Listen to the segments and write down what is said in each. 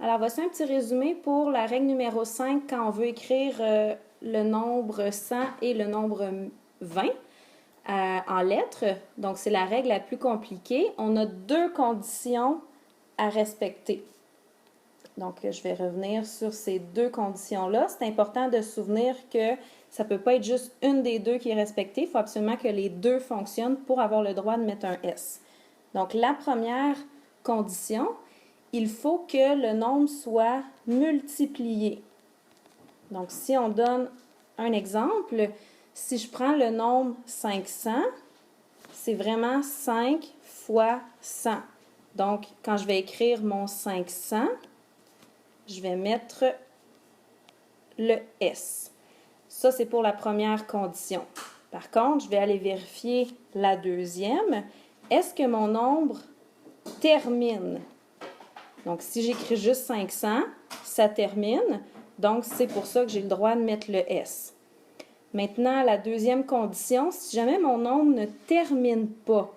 Alors, voici un petit résumé pour la règle numéro 5 quand on veut écrire le nombre 100 et le nombre 20 en lettres. Donc, c'est la règle la plus compliquée. On a deux conditions à respecter. Donc, je vais revenir sur ces deux conditions-là. C'est important de se souvenir que ça ne peut pas être juste une des deux qui est respectée. Il faut absolument que les deux fonctionnent pour avoir le droit de mettre un S. Donc, la première condition, il faut que le nombre soit multiplié. Donc, si on donne un exemple, si je prends le nombre 500, c'est vraiment 5 fois 100. Donc, quand je vais écrire mon 500, je vais mettre le S. Ça, c'est pour la première condition. Par contre, je vais aller vérifier la deuxième. Est-ce que mon nombre termine? Donc, si j'écris juste 500, ça termine. Donc, c'est pour ça que j'ai le droit de mettre le S. Maintenant, la deuxième condition, si jamais mon nombre ne termine pas,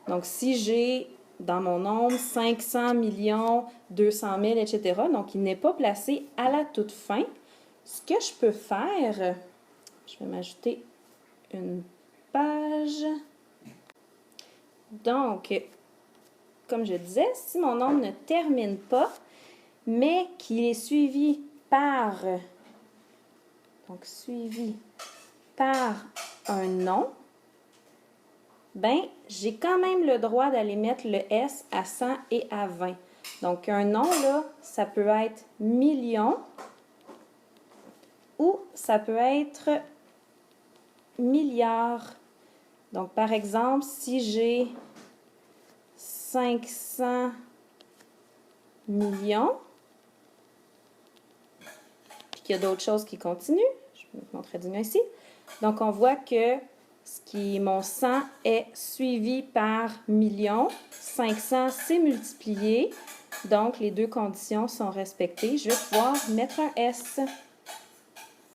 donc si j'ai dans mon nombre 500 millions, 200 000, etc., donc il n'est pas placé à la toute fin, ce que je peux faire, je vais m'ajouter une page. Donc, comme je disais, si mon nombre ne termine pas, mais qu'il est suivi par un nom, ben j'ai quand même le droit d'aller mettre le S à 100 et à 20. Donc, un nom, là, ça peut être million ou ça peut être milliard. Donc, par exemple, si j'ai 500 millions, puis qu'il y a d'autres choses qui continuent, je vais vous montrer du mieux ici. Donc, on voit que mon 100 est suivi par million. 500, c'est multiplié. Donc, les deux conditions sont respectées. Je vais pouvoir mettre un S.